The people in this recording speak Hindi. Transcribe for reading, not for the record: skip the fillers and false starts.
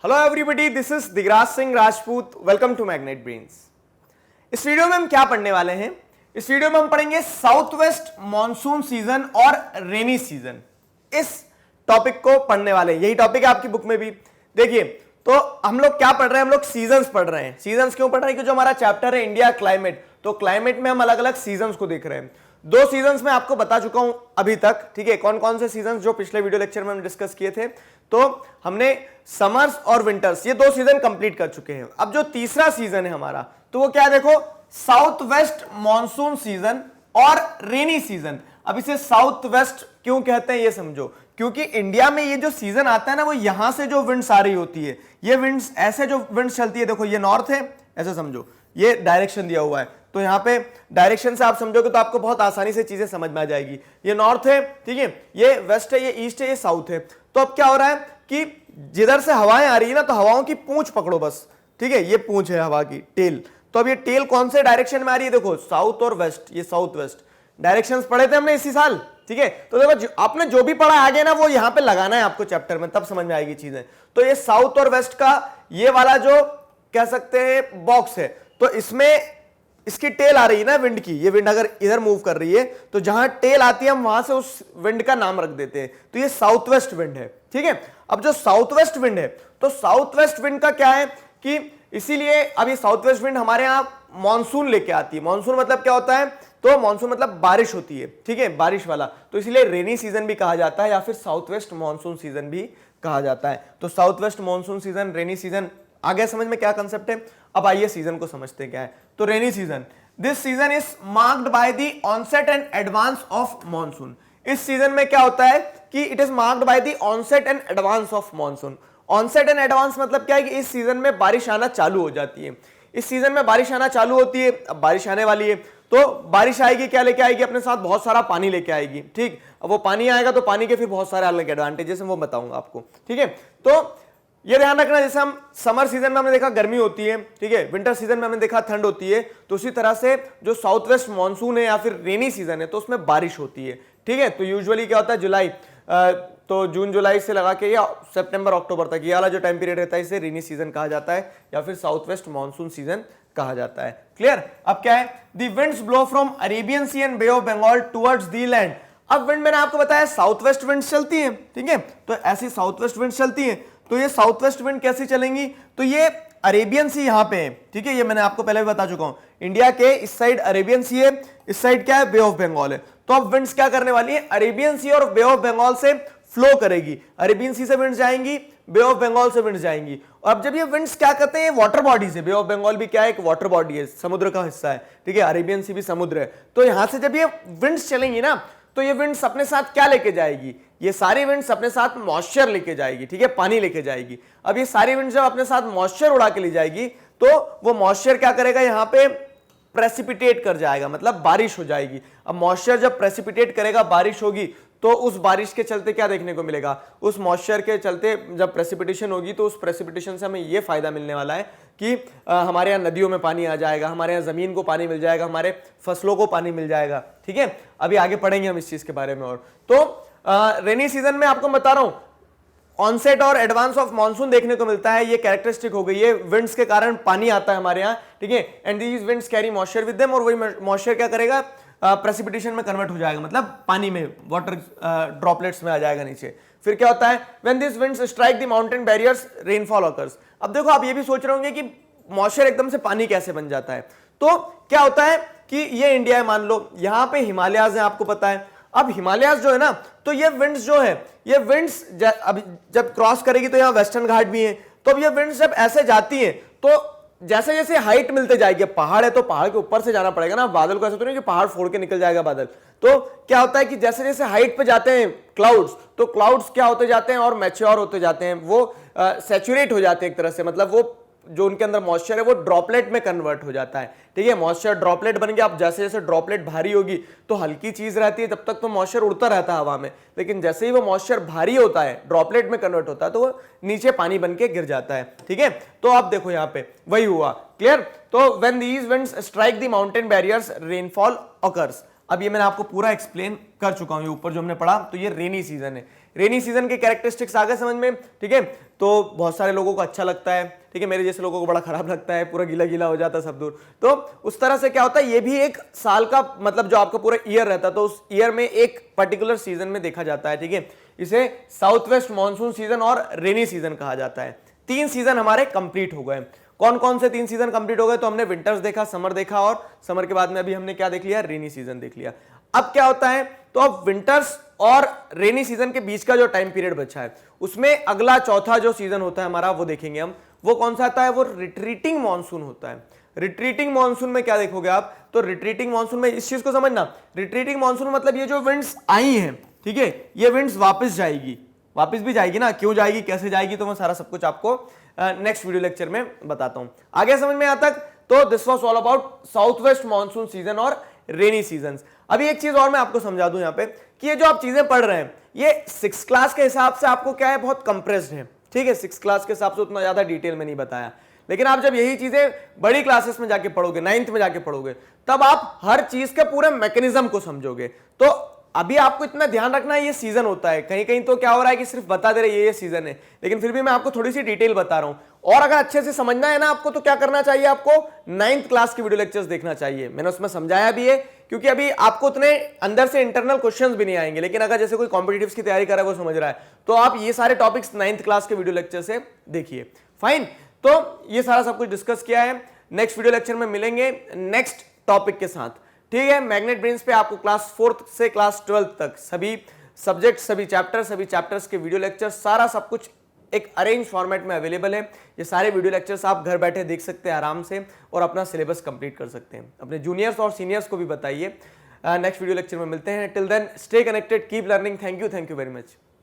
Hello everybody, this is Digraj Singh Rajput. Welcome to Magnet Brains. इस वीडियो में हम क्या पढ़ने वाले हैं? इस वीडियो में हम पढ़ेंगे साउथ वेस्ट मॉनसून सीजन और रेनी सीजन। इस टॉपिक को पढ़ने वाले हैं, यही टॉपिक है आपकी बुक में भी। देखिए, तो हम लोग क्या पढ़ रहे हैं? हम लोग सीजन्स पढ़ रहे हैं। सीजन्स क्यों पढ़ रहे हैं? क्योंकि जो हमारा चैप्टर है इंडिया क्लाइमेट, तो क्लाइमेट में हम अलग अलग सीजन्स को देख रहे हैं। दो सीजन्स में आपको बता चुका हूं अभी तक, ठीक है? कौन कौन से सीजन्स जो पिछले वीडियो लेक्चर में हम डिस्कस किए थे। तो हमने समर्स और विंटर्स, ये दो सीजन कंप्लीट कर चुके हैं। अब जो तीसरा सीजन है हमारा, तो वो क्या है? देखो, साउथ वेस्ट मॉनसून सीजन और रेनी सीजन। अब इसे साउथ वेस्ट क्यों कहते हैं ये समझो, क्योंकि इंडिया में ये जो सीजन आता है ना, वो यहां से जो विंड्स आ रही होती है, ये विंड्स ऐसे जो विंड्स चलती है, देखो ये नॉर्थ है, ऐसे समझो, ये डायरेक्शन दिया हुआ है, तो यहां पे डायरेक्शन से आप समझोगे तो आपको बहुत आसानी से चीजें समझ में आ जाएगी। ये नॉर्थ है, ठीक है, ये वेस्ट है, ये ईस्ट है, ये साउथ है। तो अब क्या हो रहा है कि जिधर से हवाएं आ रही है ना, तो हवाओं की पूंछ पकड़ो बस, ठीक है, ये पूंछ है हवा की, टेल। तो अब ये टेल कौन से डायरेक्शन में आ रही है? देखो, साउथ और वेस्ट, ये साउथ वेस्ट डायरेक्शंस पढ़े थे हमने इसी साल, ठीक है? तो देखो, आपने जो भी पढ़ा आगे ना, वो यहां पे लगाना है आपको चैप्टर में, तब समझ में आएगी चीजें। तो ये साउथ और वेस्ट का ये वाला जो कह सकते हैं बॉक्स है, तो इसमें इसकी टेल आ रही है ना विंड की, ये विंड अगर इधर मूव कर रही है, तो जहां टेल आती है हम वहां से उस विंड का नाम रख देते हैं। तो ये साउथ वेस्ट विंड है, ठीक है? अब जो साउथ वेस्ट विंड है, तो साउथ वेस्ट विंड का क्या है कि इसीलिए अब ये साउथ वेस्ट विंड हमारे यहां मॉनसून लेके आती है। मॉनसून मतलब क्या होता है? तो मॉनसून मतलब बारिश होती है, ठीक है, बारिश वाला। तो इसीलिए रेनी सीजन भी कहा जाता है या फिर साउथ वेस्ट मॉनसून सीजन भी कहा जाता है। तो south west monsoon season, rainy season, आ गया समझ में क्या कंसेप्ट है? अब आइए सीजन को समझते हैं क्या है। तो rainy season, this season is marked by the onset and advance of monsoon. इस सीजन में क्या होता है कि it is marked by the onset and advance of monsoon. Onset and advance मतलब क्या है कि इस सीजन में बारिश आना चालू हो जाती है। इस सीजन में बारिश आना चालू होती है। अब बारिश आने वाली है, तो बारिश आएगी, क्या लेके आएगी? अपने साथ बहुत सारा पानी लेके आएगी, ठीक? अब वो पानी आएगा तो पानी के फिर बहुत सारे अलग एडवांटेजेस हैं, वो बताऊंगा आपको, ठीक है? तो ये ध्यान रखना, जैसे हम समर सीजन में हमने देखा गर्मी होती है, ठीक है, विंटर सीजन में हमने देखा ठंड होती है, तो उसी तरह से जो साउथ वेस्ट मॉनसून है या फिर रेनी सीजन है, तो उसमें बारिश होती है, ठीक है? तो यूजुअली क्या होता है, जुलाई, तो जून जुलाई से लगा के या सितंबर अक्टूबर तक, ये वाला जो टाइम पीरियड रहता है, इसे रेनी सीजन कहा जाता है या फिर साउथ वेस्ट मॉनसून सीजन कहा जाता है। क्लियर? अब क्या है? The winds blow from Arabian Sea and Bay of Bengal towards the land. अब विंड मैंने आपको बताया साउथ वेस्ट विंड्स चलती है, ठीक है? तो ऐसी साउथ वेस्ट विंड्स चलती है। तो ये साउथ वेस्ट विंड कैसी चलेंगी? तो ये अरेबियन सी यहां पे है, ठीक है, ये मैंने आपको पहले भी बता चुका हूं। इंडिया के इस साइड अरेबियन सी है, इस साइड क्या है? बे ऑफ बंगाल है। तो अब विंड्स क्या करने वाली है? अरेबियन सी और बे ऑफ बंगाल से फ्लो करेगी। अरेबियन सी से विंड्स जाएंगी, बे ऑफ बंगाल से विंड्स जाएंगी। और अब जब ये विंड्स क्या करते हैं, वाटर बॉडी से, बे ऑफ बंगाल भी क्या है? एक वाटर बॉडी है, समुद्र का हिस्सा है, ठीक है? अरेबियन सी भी समुद्र है। तो यहां से जब ये विंड्स चलेंगी ना, तो ये विंड्स अपने साथ क्या लेके जाएगी? ये सारी विंड्स अपने साथ मॉइस्चर लेके जाएगी, ठीक है, पानी लेके जाएगी। अब ये सारी विंड्स जब अपने साथ मॉइस्चर उड़ा के ले जाएगी, तो वो मॉइस्चर क्या करेगा? यहां पे प्रेसिपिटेट कर जाएगा, मतलब बारिश हो जाएगी। अब मॉइस्चर जब प्रेसिपिटेट करेगा, बारिश होगी, तो उस बारिश के चलते क्या देखने को मिलेगा? उस मॉइस्चर के चलते जब प्रेसिपिटेशन होगी, तो उस प्रेसिपिटेशन से हमें ये फायदा मिलने वाला है कि हमारे यहाँ नदियों में पानी आ जाएगा, हमारे यहाँ जमीन को पानी मिल जाएगा, हमारे फसलों को पानी मिल जाएगा, ठीक है? अभी आगे पढ़ेंगे हम इस चीज के बारे में। और तो रेनी सीजन में आपको बता रहा हूं, ऑनसेट और एडवांस ऑफ मॉनसून देखने को मिलता है। ये कैरेक्टरिस्टिक हो गई है, विंड्स के कारण पानी आता है हमारे यहाँ, ठीक है? And these winds carry moisture with them, और वही मॉइस्चर क्या करेगा? प्रेसिपिटेशन में कन्वर्ट हो जाएगा, मतलब पानी में, वाटर ड्रॉपलेट्स में आ जाएगा नीचे। फिर क्या होता है? When this winds strike the mountain barriers rainfall occurs. अब देखो, आप ये भी सोच रहे होंगे कि मॉइस्चर एकदम से पानी कैसे बन जाता है। तो क्या होता है कि ये इंडिया है, मान लो यहां पे हिमालयाज है, आपको पता है। अब हिमालयाज जो है ना, तो ये विंड्स जो है, ये विंड्स अब जब क्रॉस करेगी, तो यहाँ वेस्टर्न घाट भी है, तो अब ये विंड्स जब ऐसे जाती है, तो जैसे जैसे हाइट मिलते जाएगी, पहाड़ है तो पहाड़ के ऊपर से जाना पड़ेगा ना, बादल को ऐसा तो नहीं कि पहाड़ फोड़ के निकल जाएगा बादल। तो क्या होता है कि जैसे जैसे हाइट पे जाते हैं क्लाउड्स, तो क्लाउड्स क्या होते जाते हैं? और मैच्योर होते जाते हैं, वो सैचुरेट हो जाते हैं एक तरह से, मतलब वो जो उनके अंदर मॉइस्चर है वो ड्रॉपलेट में कन्वर्ट हो जाता है, ठीक है? मॉइस्चर ड्रॉपलेट बन गया। अब जैसे जैसे ड्रॉपलेट भारी होगी, तो हल्की चीज रहती है, तब तक तो मॉइस्चर उड़ता रहता है हवा में, लेकिन जैसे ही वो मॉइस्चर भारी होता है, ड्रॉपलेट में कन्वर्ट होता है, तो वो नीचे पानी बन के गिर जाता है, ठीक है? तो आप देखो यहाँ पे वही हुआ। क्लियर? तो when these winds strike the mountain barriers rainfall occurs. अब ये मैंने आपको पूरा एक्सप्लेन कर चुका हूं, ये ऊपर जो हमने पढ़ा, तो ये रेनी सीजन है। रेनी सीजन के कैरेक्टरिस्टिक्स आ गए समझ में, ठीक है। तो बहुत सारे लोगों को अच्छा लगता है, ठीक है, मेरे जैसे लोगों को बड़ा खराब लगता है, पूरा गीला गीला हो जाता है सब दूर। तो उस तरह से क्या होता है, ये भी एक साल का मतलब जो आपका पूरा ईयर रहता है, तो उस ईयर में एक पर्टिकुलर सीजन में देखा जाता है, ठीक है। इसे साउथ वेस्ट मानसून सीजन और रेनी सीजन कहा जाता है। 3 सीजन हमारे कंप्लीट हो गए। कौन कौन से 3 सीजन कंप्लीट हो गए, तो हमने विंटर्स देखा, समर देखा, और समर के बाद में अभी हमने क्या देख लिया, रेनी सीजन देख लिया। अब क्या होता है, तो अब विंटर्स और रेनी सीजन के बीच का जो टाइम पीरियड बचा है, उसमें अगला चौथा जो सीजन होता है हमारा, वो देखेंगे हम। वो कौन सा आता है, वो रिट्रीटिंग मॉनसून होता है। रिट्रीटिंग मॉनसून में क्या देखोगे आप, तो रिट्रीटिंग मॉनसून में इस चीज को समझना, रिट्रीटिंग मॉनसून मतलब ये जो विंड्स आई हैं, ठीक है, ये विंड्स वापस जाएगी, वापस भी जाएगी ना, क्यों जाएगी, कैसे जाएगी, तो मैं सारा सब कुछ आपको नेक्स्ट वीडियो लेक्चर में बताता हूं। आगे समझ में आता तक, तो this was all about south west monsoon season और रेनी सीजंस। अभी एक चीज और मैं आपको समझा दूं यहां पे, कि ये जो आप चीजें पढ़ रहे हैं, ये 6th क्लास के हिसाब से आपको क्या है, बहुत कंप्रेस्ड है, ठीक है। 6th क्लास के हिसाब से उतना ज्यादा डिटेल में नहीं बताया, लेकिन आप जब यही चीजें बड़ी क्लासेस में जाके पढ़ोगे, 9th में जाके पढ़ोगे, तब आप हर चीज के पूरे मैकेनिज्म को समझोगे। तो अभी आपको इतना ध्यान रखना है, ये सीजन होता है, कहीं कहीं तो क्या हो रहा है कि सिर्फ बता दे रहे ये सीजन है, लेकिन फिर भी मैं आपको थोड़ी सी डिटेल बता रहा हूं। और अगर अच्छे से समझना है ना आपको, तो क्या करना चाहिए, आपको 9th क्लास की वीडियो लेक्चर्स देखना चाहिए। मैंने उसमें समझाया भी है, क्योंकि अभी आपको उतने अंदर से इंटरनल क्वेश्चंस भी नहीं आएंगे, लेकिन अगर जैसे कोई कॉम्पिटिटिव्स की तैयारी कर रहा है, वो समझ रहा है, तो आप ये सारे टॉपिक्स 9th क्लास के वीडियो लेक्चर से देखिए। फाइन, तो ये सारा सब कुछ डिस्कस किया है। नेक्स्ट वीडियो लेक्चर में मिलेंगे नेक्स्ट टॉपिक के साथ, ठीक है। मैग्नेट ब्रेन्स पे आपको क्लास 4th से क्लास 12th तक सभी सब्जेक्ट, सभी चैप्टर्स के वीडियो लेक्चर, सारा सब कुछ एक अरेंज फॉर्मेट में अवेलेबल है। ये सारे वीडियो लेक्चर्स आप घर बैठे देख सकते हैं आराम से, और अपना सिलेबस कंप्लीट कर सकते हैं। अपने जूनियर्स और सीनियर्स को भी बताइए। नेक्स्ट वीडियो लेक्चर में मिलते हैं। Till then stay connected, keep learning. Thank you very much.